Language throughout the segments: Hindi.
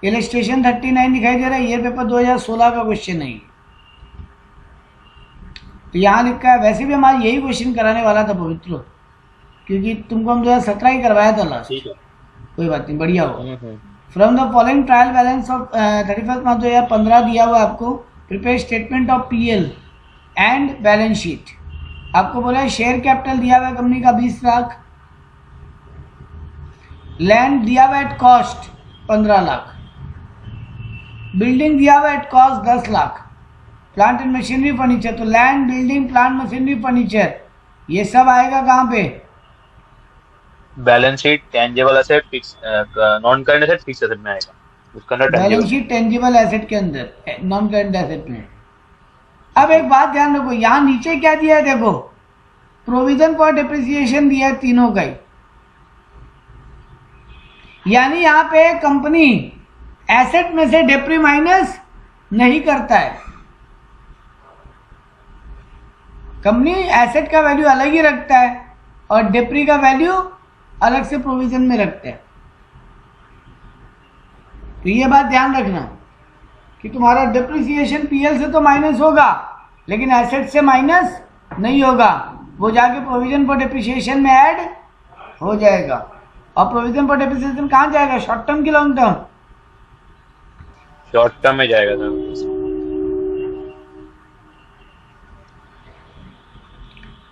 इलस्ट्रेशन 39 दिखाई दे रहा है, ये पेपर 2016 का क्वेश्चन है। तो यहाँ लिखा है, वैसे भी हमारा यही क्वेश्चन कराने वाला था पवित्र, क्योंकि तुमको हम 2017 ही करवाया था लास्ट। कोई बात नहीं, बढ़िया हो। From the following trial balance of 31 मार्च 2015 दिया हुआ आपको, prepare statement of PL and balance sheet. आपको बोला है शेयर कैपिटल दिया हुआ है कंपनी का 20 लाख, लैंड दिया हुआ एट कॉस्ट 15 लाख, बिल्डिंग दिया हुआ at cost 10 lakh, plant and machinery furniture, तो land, building, plant, machinery, furniture, ये सब आएगा कहाँ पे? Balance sheet, tangible asset, fix, non current asset, fix asset में आएगा, उसके अंदर बैलेंस शीट टेंजिबल एसेट के अंदर, नॉन करंट एसेट में। अब एक बात ध्यान रखो, यहां नीचे क्या दिया है देखो, प्रोविजन फॉर डिप्रिसिएशन दिया है तीनों का ही, यानी यहां पे कंपनी एसेट में से डेप्री माइनस नहीं करता है। कंपनी एसेट का वैल्यू अलग ही रखता है और डेप्री का वैल्यू अलग से प्रोविजन में रखते हैं। तो ये बात ध्यान रखना कि तुम्हारा डिप्रिसिएशन पीएल से तो माइनस होगा, लेकिन एसेट से माइनस नहीं होगा, वो जाके प्रोविजन फॉर डिप्रिसिएशन में ऐड हो जाएगा। और प्रोविजन फॉर डिप्रिसिएशन कहाँ जाएगा, शॉर्ट टर्म की लॉन्ग टर्म? शॉर्ट टर्म में जाएगा सर।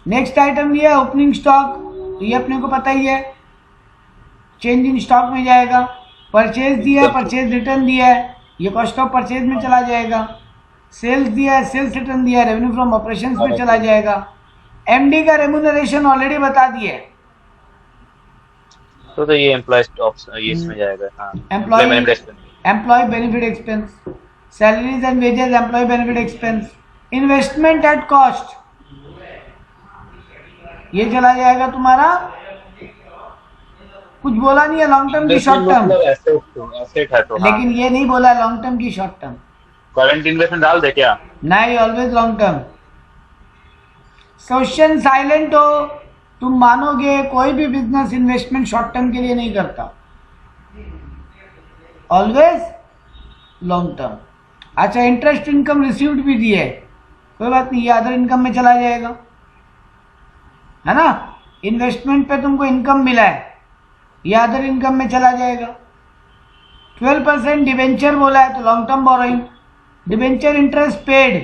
नेक्स्ट आइटम ये है ओपनिंग स्टॉक, तो ये अपने को पता ही है, चेंज इन स्टॉक में जाएगा। परचेज दिया है, परचेज रिटर्न दिया है, ये कॉस्ट ऑफ परचेज में चला जाएगा। सेल्स दिया है, सेल्स रिटर्न दिया है, रेवेन्यू फ्रॉम ऑपरेशंस में चला जाएगा। एमडी का रेम्यूनरेशन ऑलरेडी बता दिया है, तो ये एम्प्लॉय स्टॉक ये इसमें जाएगा। हाँ, employee benefit expense, salaries and wages, employee benefit expense. Investment at cost, ये चला जाएगा तुम्हारा, कुछ बोला नहीं है लॉन्ग टर्म की शॉर्ट टर्म, एसेट है तो, लेकिन ये नहीं बोला लॉन्ग टर्म की शॉर्ट टर्म। करंट इन्वेस्टमेंट डाल दे क्या? नहीं, always long term. Question silent हो, तुम मानोगे कोई भी बिजनेस इन्वेस्टमेंट शॉर्ट टर्म के लिए नहीं करता, ऑलवेज लॉन्ग टर्म। अच्छा, इंटरेस्ट इनकम रिसीव्ड भी दिए, कोई बात नहीं, ये अदर इनकम में चला जाएगा, है ना। इन्वेस्टमेंट पे तुमको इनकम मिला है, ये अदर इनकम में चला जाएगा। 12% डिवेंचर बोला है तो long term borrowing. Debenture interest paid,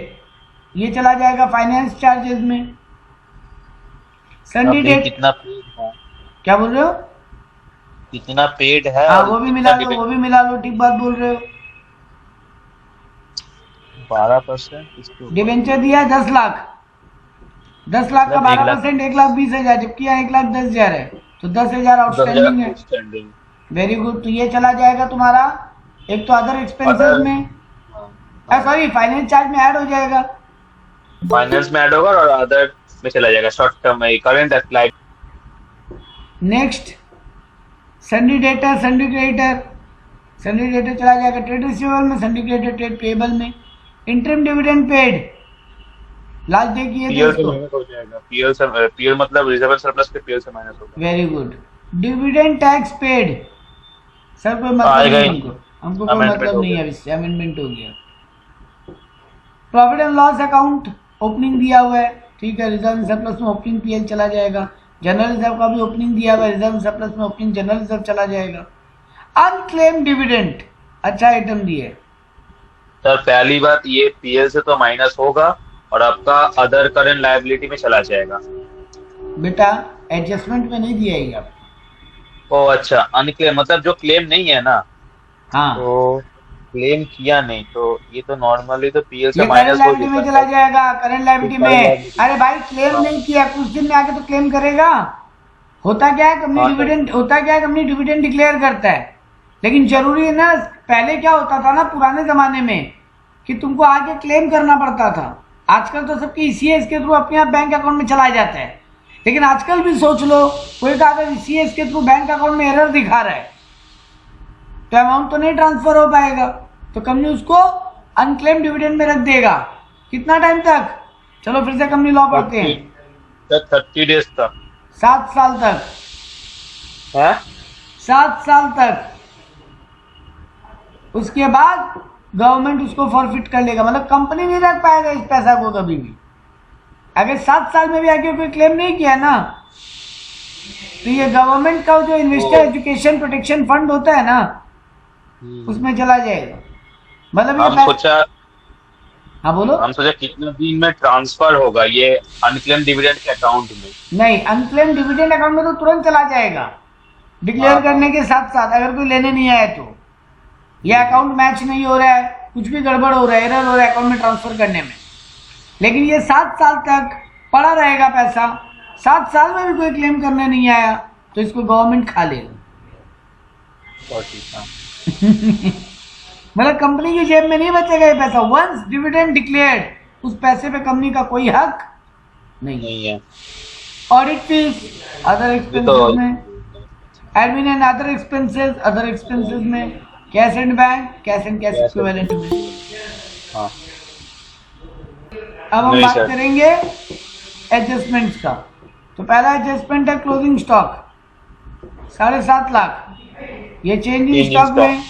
ये चला जाएगा फाइनेंस चार्जेस में। संडे डेट कितना पेड है? क्या बोल रहे हो? कितना पेड है? हाँ, वो भी मिला लो, वो भी मिला लो, ठीक बात बोल रहे हो। 12%। डिवेंचर दिया है 10 लाख, 10 लाख का 12% 1,20,000, जबकि यहाँ 1,10,000 है, तो 10,000 आउटस्टैंडिंग है। वेरी गुड, तो ये चला जाएगा तुम्हारा, एक तो अदर एक्सपेंसेस में, सॉरी फाइनेंस चार्ज में ऐड हो जाएगा, फाइनेंस में ऐड होगा और अदर में चला जाएगा, शॉर्ट टर्म में current apply. Next सन्डी debtor, सन्डी creditor, सन्डी debtor चला जाएगा ट्रेड रिसीवेबल में, सन्डी क्रेडिटर ट्रेड पेएबल में। Interim dividend paid, last day की है तो हो जाएगा, पीएल मतलब रिजर्व सरप्लस के पीएल से माइनस होगा। Very good. Dividend tax paid, sir कोई मतलब नहीं, हमको कोई मतलब नहीं है, इससे अमेंडमेंट हो गया। Profit and loss account opening दिया हुआ है, ठीक है, रिजर्व सरप्लस में ओपनिंग पीएल चला जाएगा। जनरल रिजर्व का भी ओपनिंग दिया हुआ है, रिजर्व सरप्लस में ओपनिंग जनरल रिजर्व चला जाएगा। अनक्लेम डिविडेंड, अच्छा आइटम दिए सर। पहली बात, ये पीएल से तो माइनस होगा और आपका अदर करंट लायबिलिटी में चला जाएगा। बेटा एडजस्टमेंट में नहीं दिया है आपको। ओ अच्छा, अनक्लेम मतलब जो क्लेम नहीं है ना। हाँ, तो क्लेम किया नहीं तो ये तो नॉर्मली तो पीएल से ये माइनस हो लायबिलिटी में चला जाएगा, करंट लायबिलिटी में। अरे भाई क्लेम नहीं किया, कुछ दिन में आके तो क्लेम करेगा। होता क्या है, कंपनी डिविडेंड, होता क्या है, कंपनी डिविडेंड डिक्लेयर करता है, लेकिन जरूरी है ना, पहले क्या होता था ना पुराने जमाने में कि तुमको आके क्लेम करना पड़ता था। आजकल तो सबकी ईसीएस के थ्रू अपने आप बैंक अकाउंट में चला जाता है, लेकिन आजकल भी सोच लो, कोई का अगर ईसीएस के थ्रू बैंक अकाउंट में एरर दिखा रहा है तो अमाउंट तो नहीं ट्रांसफर हो पाएगा, तो कंपनी उसको अनक्लेम डिविडेंड में रख देगा। कितना टाइम तक? चलो फिर से कंपनी लॉ पढ़ते हैं। 30 डेज तक, 7 साल तक है 7 साल तक उसके बाद गवर्नमेंट उसको फॉरफिट कर लेगा, मतलब कंपनी नहीं रख पाएगा इस पैसा को कभी भी। अगर 7 साल में भी आगे कोई क्लेम नहीं किया ना, तो ये गवर्नमेंट का जो इन्वेस्टर एजुकेशन प्रोटेक्शन फंड होता है ना, उसमें चला जाएगा। मतलब हम ये सोचा हाँ बोलो। हम सोचा कितने दिन में ट्रांसफर होगा ये अनक्लेम डिविडेंड के अकाउंट में? नहीं, अनक्लेम डिविडेंड अकाउंट में तो तुरंत चला जाएगा डिक्लेयर करने के साथ साथ, अगर कोई लेने नहीं आया तो, या अकाउंट मैच नहीं हो रहा है, कुछ भी गड़बड़ हो रहा है, एरर हो रहा है अकाउंट में ट्रांसफर करने में। लेकिन ये 7 साल तक पड़ा रहेगा पैसा, 7 साल में भी कोई क्लेम करने नहीं आया तो इसको गवर्नमेंट खा लेगा। मतलब कंपनी की जेब में नहीं बचेगा ये पैसा। वंस डिविडेंड डिक्लेयर्ड, उस पैसे पे कंपनी का कोई हक नहीं है। ऑडिट फीस, अदर एक्सपेंसेस में, एडमिन एंड अदर एक्सपेंसेस में, cash and bank, cash and cash equivalent में। हाँ। अब हम बात करेंगे एडजस्टमेंट्स का। तो पहला एडजस्टमेंट है क्लोजिंग स्टॉक 7.5 लाख। ये चेंज इन स्टॉक में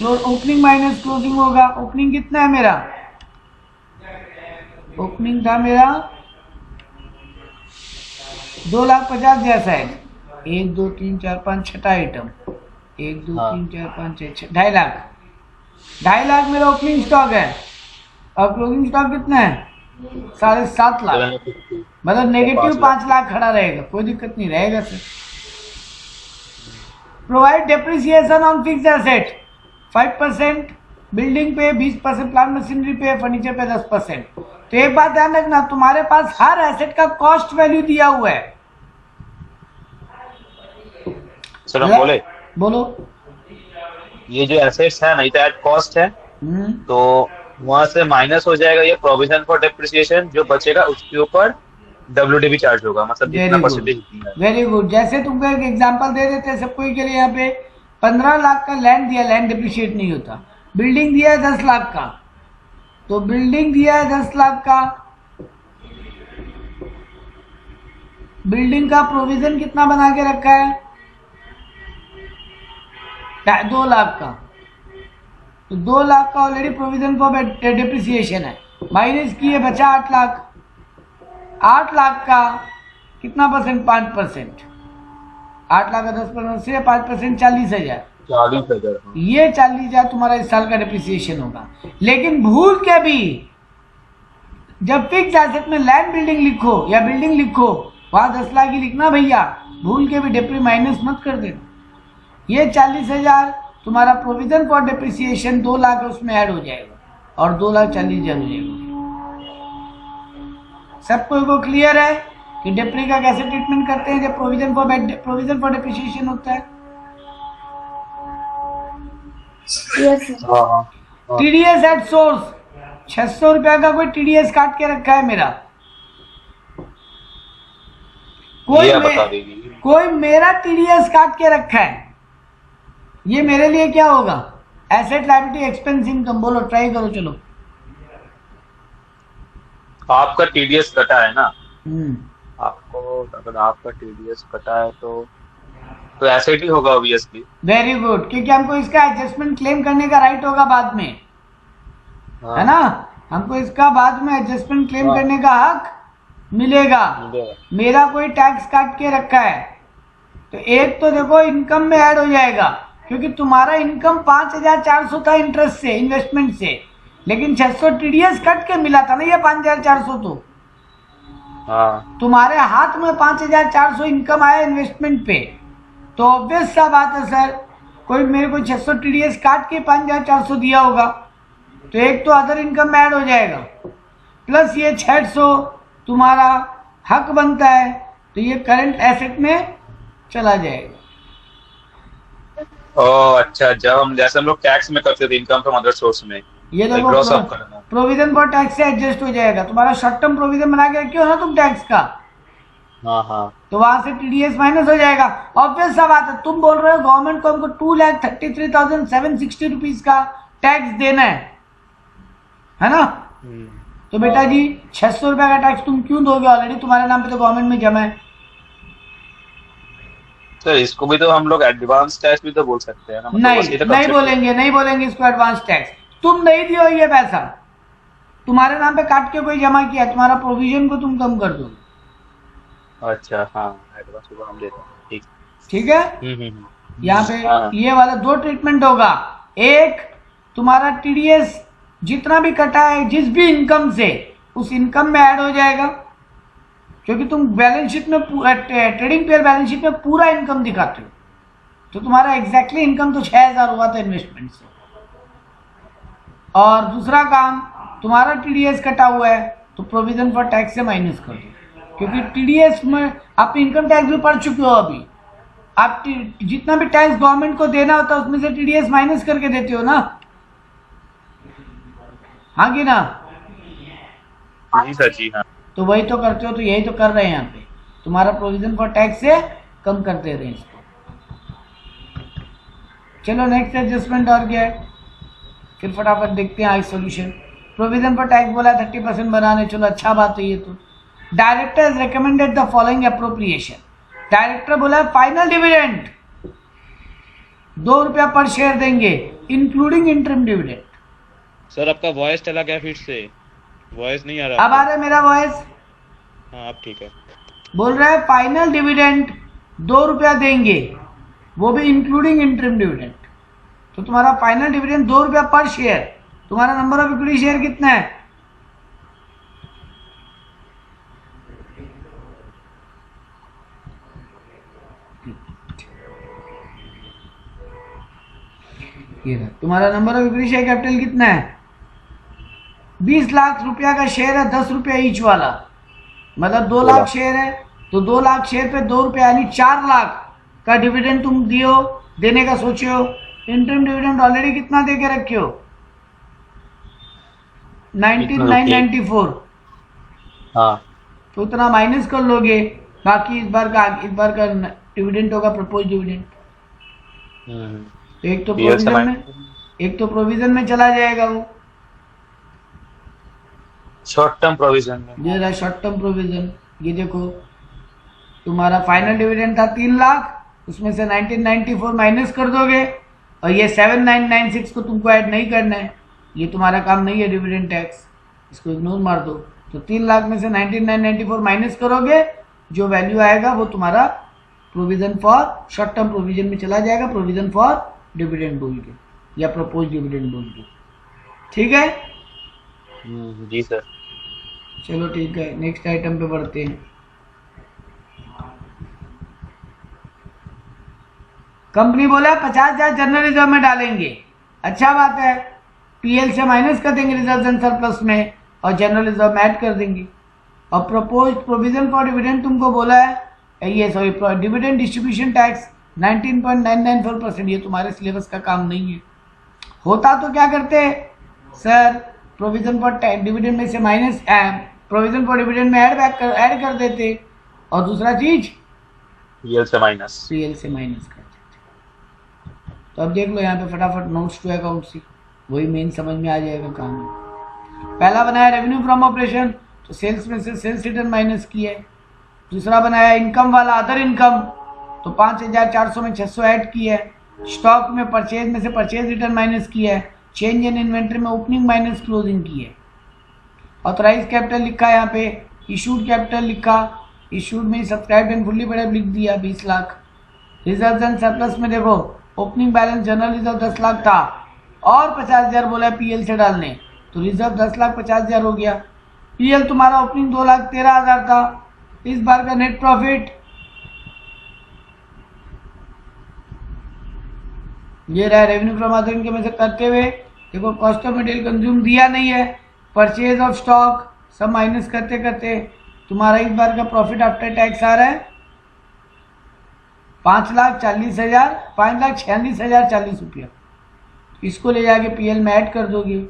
ओपनिंग माइनस क्लोजिंग होगा। ओपनिंग कितना है मेरा? ओपनिंग था मेरा 2,50,000 जैसा है। 1 2 3 4 5 छठा आइटम, 1 2 3 4 5 6 2.5 लाख। 2.5 लाख मेरा ओपनिंग स्टॉक है और क्लोजिंग स्टॉक कितना है? 7.5 लाख। मतलब नेगेटिव 5 लाख खड़ा रहेगा, कोई दिक्कत नहीं रहेगा sir. Provide depreciation on fixed asset 5%, building पे 20%, प्लांट मशीनरी पे, फर्नीचर पे 10%। तो एक बात ध्यान रखना, तुम्हारे पास हर एसेट का कॉस्ट वैल्यू दिया हुआ है। सर हम बोलो। ये जो एसेट्स है नहीं तो एट कॉस्ट है, तो वहां से माइनस हो जाएगा ये प्रोविजन फॉर डेप्रिसिएशन, जो बचेगा उसके ऊपर WDV चार्ज होगा, मतलब जितना परसेंटेज। Very good. जैसे तुमको एक एग्जांपल दे देते हैं सबको के लिए, यहाँ पे 15 लाख का लैंड दिया, लैंड डिप्रिशिएट नहीं होता। बिल्डिंग दिया है 10 लाख का, तो बिल्डिंग दिया है 10 लाख का, बिल्डिंग का प्रोविजन कितना बना के रखा है? 2 लाख का। तो 2 लाख का ऑलरेडी प्रोविजन फॉर डिप्रिसिएशन है, माइनस किए बचा 8 लाख। 8 लाख का कितना परसेंट? 5%। 8 लाख का 10% से 5% 40,000। 40,000। ये 40,000 तुम्हारा इस साल का डिप्रिसिएशन होगा। लेकिन भूल के भी जब फिक्स एसेट में लैंड बिल्डिंग लिखो या बिल्डिंग लिखो, वहां 10 लाख ही लिखना भैया, भूल के भी डिप्री माइनस मत कर देना। ये 40,000 तुम्हारा प्रोविजन फॉर डिप्रिसिएशन 2 लाख उसमें ऐड हो जाएगा और 2,40,000 हो जाएगा। सबको को क्लियर है कि डिप्री का कैसे ट्रीटमेंट करते हैं जब प्रोविजन फॉर डिप्रिसिएशन होता है? टीडीएस एट सोर्स 600 रुपया का कोई टीडीएस काट के रखा है मेरा, कोई मेरा टीडीएस काट के रखा है, ये मेरे लिए क्या होगा? Asset liability expense income. बोलो, ट्राई करो, चलो। आपका टीडीएस कटा है ना, आपको अगर आपका टीडीएस कटा है तो एसेट ही होगा ऑब्वियसली। वेरी गुड, क्योंकि हमको इसका एडजस्टमेंट क्लेम करने का राइट होगा बाद में, है ना? हमको इसका बाद में एडजस्टमेंट क्लेम करने का हक मिलेगा। मेरा कोई टैक्स काट के रखा है तो एक तो देखो इनकम में ऐड हो जाएगा, क्योंकि तुम्हारा इनकम 5,400 था इंटरेस्ट से, इन्वेस्टमेंट से, लेकिन 600 टीडीएस कट के मिला था ना ये 5,400। तो तुम्हारे हाथ में 5,400 इनकम आया इन्वेस्टमेंट पे, तो ऑब्वियस सा बात है सर, कोई मेरे को 600 टीडीएस काट के 5,400 दिया होगा, तो एक तो अदर इनकम में ऐड हो जाएगा, प्लस ये 600 तुम्हारा हक बनता है, तो ये करंट एसेट में चला जाएगा। ओह अच्छा, जब हम जैसे हम लोग टैक्स में करते थे इनकम फ्रॉम अदर सोर्स में, ये देखो प्रोविजन फॉर टैक्स से एडजस्ट हो जाएगा। तुम्हारा शॉर्ट टर्म प्रोविजन बना के रखे हो ना तुम टैक्स का, तो वहां से टीडीएस माइनस हो जाएगा। ऑब्वियस सा बात है, तुम बोल रहे हो गवर्नमेंट को हमको 2,33,760 रुपीज का टैक्स देना है ना? तो बेटा जी 600 रुपया का टैक्स तुम क्यों दोगे? ऑलरेडी तुम्हारे नाम पे तो गवर्नमेंट में जमा है। सर इसको भी तो हम लोग एडवांस टैक्स भी तो बोल सकते हैं ना, मतलब नहीं नहीं बोलेंगे, नहीं बोलेंगे इसको एडवांस टैक्स। तुम नहीं दियो ये पैसा, तुम्हारे नाम पे काट के कोई जमा किया, तुम्हारा प्रोविजन को तुम कम कर दो। अच्छा हाँ, एडवांस को हम देते हैं, ठीक ठीक है। यहाँ पे ये वाला दो ट्रीटमेंट होगा। एक, तुम्हारा टीडीएस जितना भी कटा है जिस भी इनकम से, उस इनकम में ऐड हो जाएगा, क्योंकि तुम बैलेंस शीट में ट्रेडिंग पेयर बैलेंस शीट में पूरा इनकम दिखाते हो, तो तुम्हारा एग्जैक्टली इनकम तो 6000 हुआ था इन्वेस्टमेंट से। और दूसरा काम, तुम्हारा टीडीएस कटा हुआ है तो प्रोविजन फॉर टैक्स से माइनस कर दो, क्योंकि टीडीएस में आप इनकम टैक्स भी पढ़ चुके हो। अभी आप जितना भी टैक्स गवर्नमेंट को देना होता है उसमें से टीडीएस माइनस करके देते हो ना, हाँ कि ना? जी सर, जी हाँ। तो वही तो करते हो, तो यही तो कर रहे हैं यहाँ पे, तुम्हारा प्रोविजन फॉर टैक्स से कम कर दे रहे हैं इसको। चलो नेक्स्ट एडजस्टमेंट और क्या है, फिर फटाफट देखते हैं आज सॉल्यूशन। प्रोविजन फॉर टैक्स बोला 30% बनाने, चलो अच्छा बात है ये तो। Director is recommended the following appropriation. Director बोला फाइनल डिविडेंड 2 रुपया पर शेयर देंगे, इंक्लूडिंग इंटरिम डिविडेंड। सर आपका वॉइस चला गया, फिर से वॉइस नहीं आ रहा। अब आ रहा है मेरा वॉइस? हाँ अब ठीक है। बोल रहा है फाइनल डिविडेंड 2 रुपया देंगे, वो भी इंक्लूडिंग इंटरिम डिविडेंड। तो तुम्हारा फाइनल डिविडेंड 2 रुपया पर शेयर। तुम्हारा नंबर ऑफ इक्विटी शेयर कितना है? ये तुम्हारा number of equity share capital कितना है? 20 लाख रुपया का शेयर है, 10 रुपया ईच वाला, मतलब 2 लाख शेयर है, तो 2 लाख शेयर पे 2 रुपया यानी 4 लाख का डिविडेंड तुम दियो, देने का सोचे हो। इंटरिम डिविडेंड ऑलरेडी कितना दे के रखे हो? 19,994। हाँ, तो उतना माइनस कर लोगे, बाकी इस बार का डिविडेंड होगा प्रपोज डिविडेंड। एक तो प्रोविजन में चला जाएगा वो, शॉर्ट टर्म प्रोविजन में। ये रहा शॉर्ट टर्म प्रोविजन। ये देखो तुम्हारा फाइनल डिविडेंड था 3 लाख, उसमें से 1994 माइनस कर दोगे, और ये 7996 को तुमको ऐड नहीं करना है, ये तुम्हारा काम नहीं है डिविडेंड टैक्स, इसको इग्नोर मार दो। तो 3 लाख में से 1994 माइनस करोगे, जो वैल्यू आएगा वो तुम्हारा provision for short term provision में चला जाएगा, प्रोविजन फॉर डिविडेंड बोल के या प्रपोज डिविडेंड बोल के। ठीक है जी सर। चलो ठीक है, नेक्स्ट आइटम पे बढ़ते हैं। कंपनी बोला 50,000 जनरल रिजर्व में डालेंगे, अच्छा बात है, पीएल से माइनस कर देंगे रिजर्व एंड सरप्लस में, और जनरल रिजर्व में ऐड कर देंगे। और प्रपोज प्रोविजन फॉर डिविडेंड तुमको बोला है, ये सॉरी डिविडेंड डिस्ट्रीब्यूशन टैक्स 19.994%, ये तुम्हारे सिलेबस का काम नहीं है। होता तो क्या करते सर, प्रोविजन फॉर डिविडेंड में से माइनस, प्रोविजन फॉर डिविडेंड में ऐड कर देते, और दूसरा चीज पीएल से माइनस कर देते। तो अब देख लो यहाँ पे फटाफट नोट्स टू अकाउंट सी, वही मेन समझ में आ जाएगा काम। पहला बनाया रेवेन्यू फ्रॉम ऑपरेशन, तो सेल्स में से सेल्स रिटर्न माइनस किया है। दूसरा बनाया इनकम वाला अदर इनकम, तो 5400 में 600 ऐड किया है। स्टॉक में परचेज में से परचेज रिटर्न माइनस किया है। चेंज इन इन्वेंट्री में ओपनिंग माइनस क्लोजिंग की है। ऑथराइज कैपिटल लिखा है यहाँ पे, इशूड कैपिटल लिखा, इशूड में सब्सक्राइब एंड फुल्ली पेड लिख दिया 20 लाख। रिजर्व एंड सरप्लस में देखो opening balance general reserve 10 lakh था, और 50,000 बोला है पीएल से डालने, तो रिजर्व 10 लाख 50,000 हो गया। पीएल तुम्हारा ओपनिंग 2,13,000 था। इस बार का नेट प्रॉफिट ये रहा रेवेन्यू फ्रॉम अदर इनकम में से करते हुए, देखो कॉस्ट ऑफ मटेरियल कंज्यूम दिया नहीं है, परचेज ऑफ स्टॉक सब माइनस करते करते तुम्हारा इस बार का प्रॉफिट आफ्टर टैक्स आ रहा है 5,46,040 रुपया। इसको ले जाके पीएल में ऐड कर दोगे,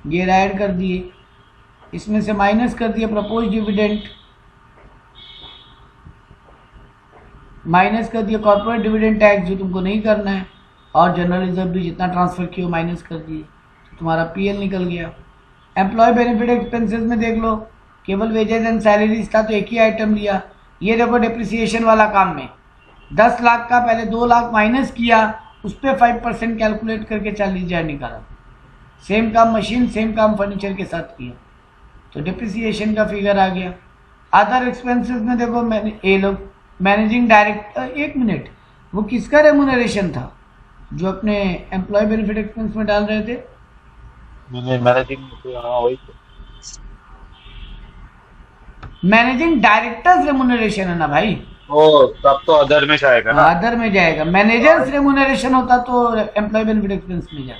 ये ऐड कर दिए, इसमें से माइनस कर दिए प्रपोज डिविडेंड, माइनस कर दिया कॉर्पोरेट डिविडेंड टैक्स जो तुमको नहीं करना है, और जनरल रिजर्व भी जितना ट्रांसफर किया माइनस कर दिए, तो तुम्हारा पीएल निकल गया। एम्प्लॉय बेनिफिट एक्सपेंसेस में देख लो, केवल वेजेस एंड सैलरीज था तो एक ही आइटम लिया। ये देखो डिप्रिसिएशन वाला काम में 10 लाख का पहले 2 लाख माइनस किया, उस पर 5% कैलकुलेट करके 40,000 निकाला। सेम काम मशीन, सेम काम फर्नीचर के साथ किया, तो डिप्रिसिएशन का फिगर आ गया। अदर एक्सपेंसेस में देखो, मैंने ये लोग मैनेजिंग डायरेक्टर, 1 मिनट, वो किसका रेमुनरेशन था जो अपने एम्प्लॉय बेनिफिट एक्सपेंस में डाल रहे थे? मैनेजिंग डायरेक्टर्स रेमुनरेशन है ना भाई। ओ, तब तो अदर में जाएगा ना। अदर में जाएगा। मैनेजर्स रेमुनरेशन होता तो एम्प्लॉय बेनिफिट एक्सपेंस में जाता।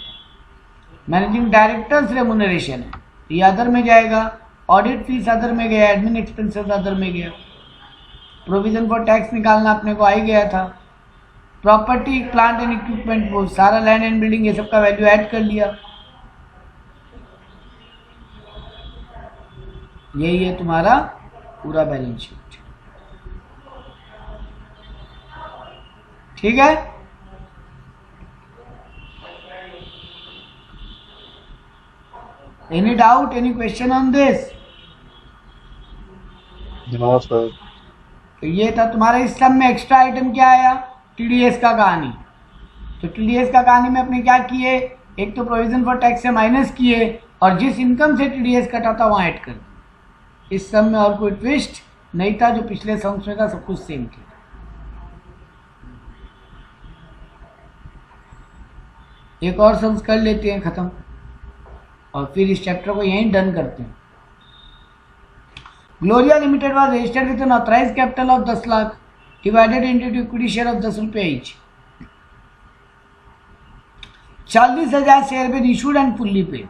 मैनेजिंग डायरेक्टर्स रेमुनरेशन है, ये अदर में जाएगा। ऑडिट फीस अदर में गया, एडमिन एक्सपेंसेस अदर में गया। प्रोविजन फॉर टैक्स निकालना अपने को आ ही गया था। प्रॉपर्टी प्लांट एंड इक्विपमेंट, वो सारा लैंड एंड बिल्डिंग, ये सब का वैल्यू ऐड कर लिया। यही है तुम्हारा पूरा बैलेंस शीट। ठीक है, any doubt, any question on this? No sir. तो ये था तुम्हारा। इस सब में एक्स्ट्रा आइटम क्या आया? टीडीएस का कहानी। तो टीडीएस का कहानी में अपने क्या किए? एक तो प्रोविजन फॉर टैक्स से माइनस किए और जिस इनकम से टीडीएस कटा था वहां ऐड कर दिया। इस सब में और कोई ट्विस्ट नहीं था, जो पिछले सॉन्ग्स में था सब कुछ सेम था। एक और सम्स कर लेते हैं खत्म, और फिर इस चैप्टर को यहीं डन करते हैं। Gloria limited was registered with an authorized capital of 10 lakh divided into equity share of 10 रुपये each. 40,000 share been issued and fully paid.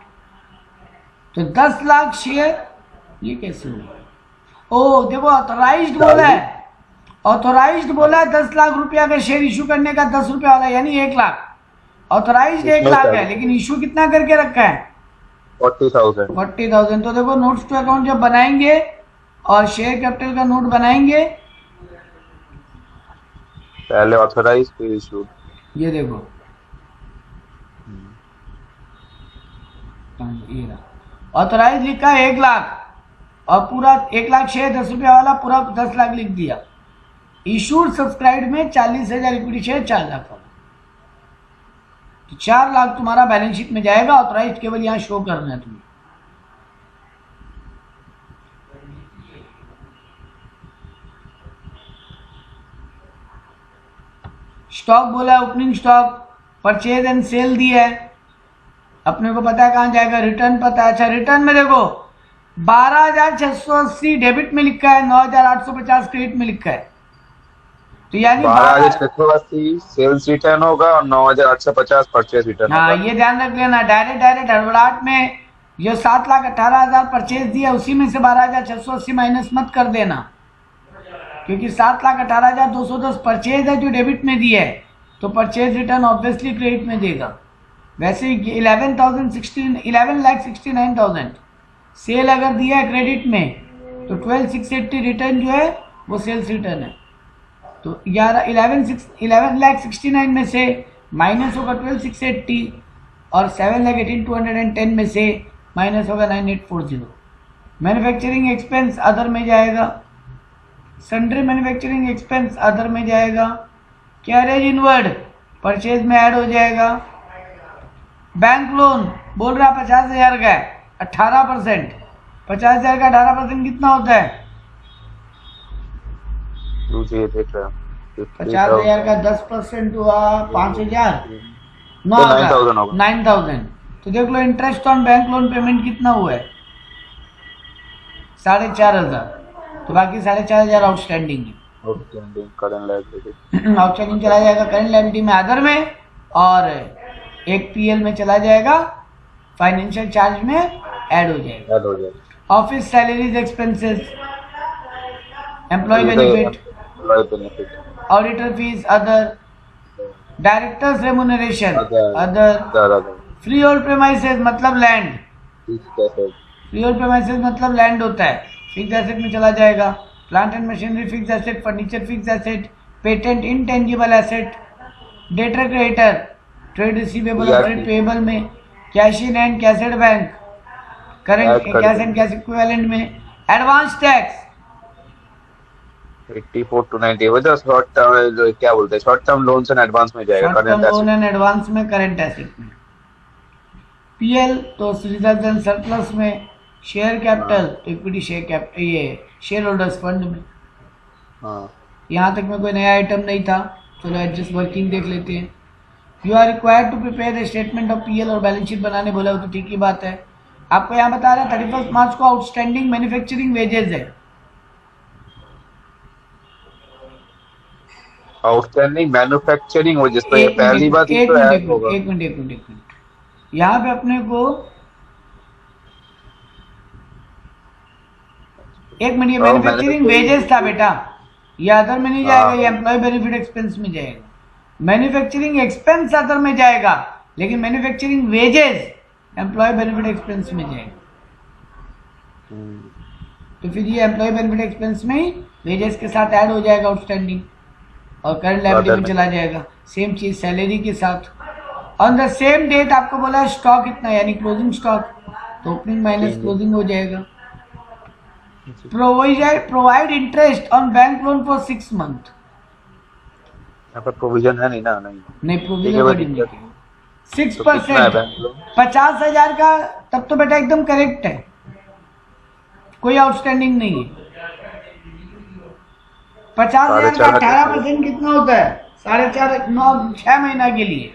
तो 10 लाख शेयर, ये कैसे हुआ? ओ देखो, ऑथराइज्ड बोला है, ऑथराइज्ड बोला है 10 लाख रुपया का शेयर इशू करने का, 10 रुपये वाला यानी 1 लाख। ऑथराइज्ड 1 लाख है, लेकिन इशू कितना करके रखा है? 40,000। तो देखो, नोट्स टू अकाउंट जब बनाएंगे और शेयर कैपिटल का नोट बनाएंगे, पहले ऑथराइज फिर इशूड। ये देखो, ये ऑथराइज लिखा है 1 लाख, और पूरा 1 लाख शेयर 10 रुपया वाला पूरा 10 लाख लिख दिया। इशूड सब्सक्राइब में 40,000 इक्विटी शेयर 4 लाख वाला, तो 4 लाख तुम्हारा बैलेंस शीट में जाएगा। ऑथराइज केवल यहां शो करना है तुम्हें। स्टॉक बोला है, opening stock, purchase and sale दिया है, अपने को पता है कहां जाएगा। रिटर्न पता है। अच्छा, रिटर्न में देखो 12,680 डेबिट में लिखा है, 9,850 क्रेडिट में लिखा है। तो यानी 12,680 सेल्स रिटर्न होगा और 9,850 परचेज रिटर्न होगा। हाँ, ये ध्यान रख लेना। डायरेक्ट हड़बड़ाहट में जो 7,18,000 परचेज दिया, उसी में से 12,680 माइनस मत कर देना, क्योंकि 7,18,210 परचेज है जो डेबिट में दिया है, तो परचेज रिटर्न ऑब्वियसली क्रेडिट में देगा। वैसे 11,69,000 सेल अगर दिया है क्रेडिट में, तो 12,680 रिटर्न जो है वो सेल्स रिटर्न है। तो 11,69,000 में से माइनस होगा 12,680, और 7,18,210 में से माइनस होगा 9,840। मैन्युफैक्चरिंग एक्सपेंस अदर में जाएगा, सन्ड्री मैन्युफैक्चरिंग एक्सपेंस अदर में जाएगा, कैरेज इनवर्ड परचेज में ऐड हो जाएगा। बैंक लोन बोल रहा 50,000 का है, 18%। 50,000 का 18% कितना होता है? 50,000 का 10% हुआ 5,000, 9,000। तो देख लो, interest on bank loan payment कितना हुआ है? 4,500। तो बाकी 4,500 आउटस्टैंडिंग है। आउटस्टैंडिंग चला जाएगा करंट लायबिलिटी में अदर में, और एक पीएल में चला जाएगा, फाइनेंशियल चार्ज में ऐड हो जाएगा। Office salaries expenses, employee benefit, auditor fees other, directors remuneration other, free hold premises मतलब लैंड, फ्री होल्ड प्रेमाइसेस मतलब लैंड होता है, फिक्स एसेट में चला जाएगा। Plant and machinery fix asset, furniture fix asset, patent intangible asset, debtor creditor, trade receivable और ट्रेड पेएबल में, cash in and cash at bank, current cash and cash equivalent में, एडवांस टैक्स, 84 to 90 वो तो शॉर्ट टर्म क्या बोलते हैं, short term loans and advance में जाएगा, short term current loan asset. And advance में, करंट एसेट में। पीएल तो रिजर्व एंड सरप्लस में, शेयर कैपिटल तो इक्विटी शेयर कैपिटल, ये शेयर होल्डर्स फंड में। हाँ यहाँ तक में कोई नया आइटम नहीं था, चलो एडजस्ट वर्किंग देख लेते हैं। You are required to prepare the statement of PL और बैलेंस शीट बनाने बोला, वो तो ठीक ही बात है। आपको यहाँ बता रहा है 31 मार्च को आउटस्टैंडिंग मैन्युफैक्चरिंग वेजेस है। आउटस्टैंडिंग मैन्युफैक्चरिंग हो, जिसको ये पहली बात एक तो ऐड मिनट होगा। एक मिनट यहाँ पे अपने को एक मिनट, ये मैन्युफैक्चरिंग वेजेस था बेटा, ये अदर में नहीं जाएगा, ये एम्प्लॉय बेनिफिट एक्सपेंस में जाएगा। मैन्युफैक्चरिंग एक्सपेंस अदर में जाएगा, लेकिन manufacturing wages employee benefit expense में जाएगा। तो फिर ये एम्प्लॉय बेनिफिट एक्सपेंस में ही वेजेस के साथ ऐड हो जाएगा आउटस्टैंडिंग, और करंट लायबिलिटी में चला जाएगा। सेम चीज सैलरी के साथ। ऑन द सेम डेट आपको बोला है स्टॉक कितना, यानी क्लोजिंग स्टॉक, तो ओपनिंग माइनस क्लोजिंग हो जाएगा। Provide interest on bank loan for 6 month. यहाँ पर प्रोविजन है नहीं ना, नहीं प्रोविजन 6%, 50,000 का, तब तो बेटा एकदम करेक्ट है, कोई आउटस्टैंडिंग नहीं है। 50,000 का 18% कितना होता है, 4.5 6 महीना के लिए।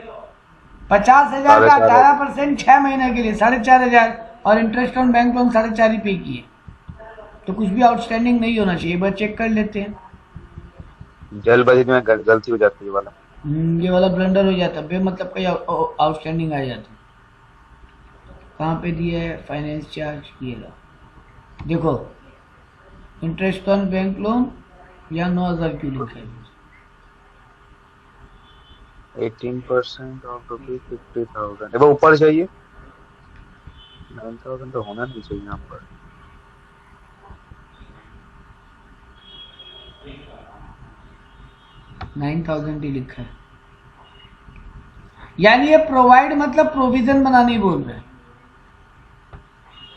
50,000 का 18% 6 महीना के लिए 4,500, और इंटरेस्ट ऑन बैंक लोन 4.5 ही पे किए, तो कुछ भी आउटस्टैंडिंग नहीं होना चाहिए। बस चेक कर लेते हैं, जल्दबाजी में गलती हो जाती है वाला, ये वाला ब्लंडर हो जाता है, बेमतलब का आउटस्टैंडिंग आ जाता है। कहाँ पे दिया है फाइनेंस चार्ज, ये लो देखो, इंटरेस्ट ऑन बैंक लोन या 9,000 क्यों लिखा है, 18% ऑफ ₹50,000। वो ऊपर चाहिए 9,000 तो होना नहीं चाहिए यहाँ पर। $9,000 ही लिखा है, यानी ये प्रोवाइड मतलब प्रोविजन बनाने बोल रहे हैं।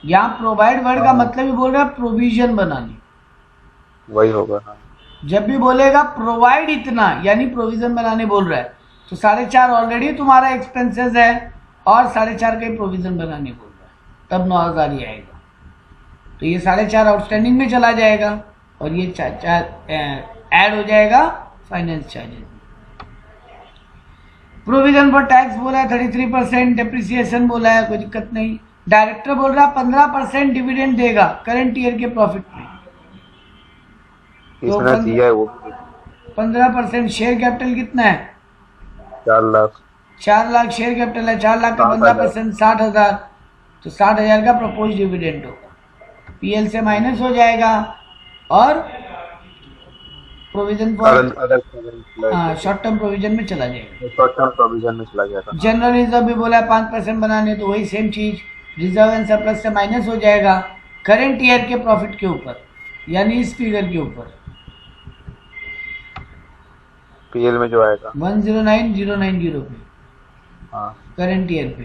यहाँ प्रोवाइड वर्ड का मतलब ही बोल रहा है प्रोविजन बनानी, वही होगा। हाँ। जब भी बोलेगा प्रोवाइड इतना, यानी प्रोविजन बनाने बोल रहा है। तो 4.5 ऑलरेडी तुम्हारा एक्सपेंसेस है, और 4.5 का ही प्रोविजन बनाने बोल रहा है, तब 9,000 ही आएगा। तो ये 4.5 आउटस्टैंडिंग में चला जाएगा, और ये 4 ऐड हो जाएगा finance charges. Provision for tax बोला है 33%, डेप्रिसिएशन बोला है, कोई दिक्कत नहीं। डायरेक्टर बोल रहा है 15% डिविडेंड देगा करंट ईयर के प्रॉफिट में, तो 15%। शेयर कैपिटल कितना है, 4 लाख। 4 लाख शेयर कैपिटल है, 4 लाख का 15% 60,000, तो 60,000 का प्रपोज डिविडेंड होगा, पीएल से माइनस हो जाएगा, और provision for short term provision में चला जाएगा, शॉर्ट टर्म प्रोविजन में चला जाएगा। जनरल रिजर्व भी बोला है 5% बनाने, तो वही सेम चीज, रिजर्व एंड सरप्लस से माइनस हो जाएगा करंट ईयर के प्रॉफिट के ऊपर, यानी इस फिगर के ऊपर पीएल में जो आएगा 109,090 पे, हाँ करंट ईयर पे।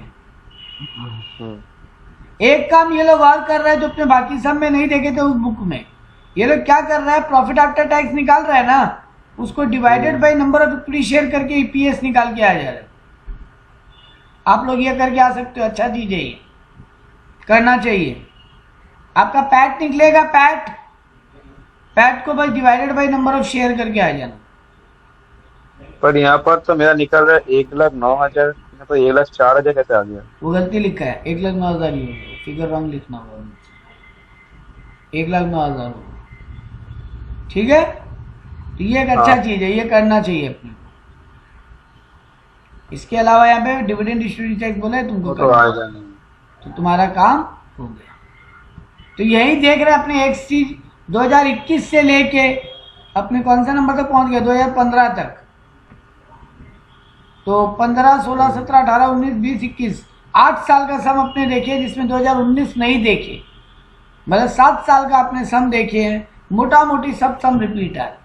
एक काम ये लोग और कर रहे हैं जो अपने बाकी सब में नहीं देखे थे उस बुक में। ये लोग क्या कर रहा है, प्रॉफिट आफ्टर टैक्स निकाल रहा है ना, उसको divided by number of equity share करके ईपीएस निकाल के आ जा रहा है। आप लोग ये करके आ सकते हो, अच्छा चीज है, ये करना चाहिए। आपका पैट निकलेगा, पैट को बस divided by number of share करके आ जाना। पर यहाँ पर तो मेरा निकल रहा है 1,09,000, तो 1,04,000 कैसे आ गया? वो गलती लिखा है, 1,09,000 ही होगा, फिगर रॉन्ग लिखना होगा, 1,09,000 होगा, ठीक है। तो ये एक अच्छा चीज है, ये करना चाहिए अपने। इसके अलावा यहाँ पे डिविडेंड डिस्ट्रीब्यूशन टैक्स बोला है तुमको करना, तो तुम्हारा काम हो गया। तो यही देख रहे हैं अपने एक चीज 2021 से लेके अपने कौन सा नंबर तक पहुंच गया, 2015 तक। तो 15, 16, 17, 18, 19, 20, 21 8 साल का सम अपने देखे, जिसमें 2019 नहीं देखे, मतलब 7 साल का अपने सम देखे हैं। मोटा मोटी सब सम रिपीट है।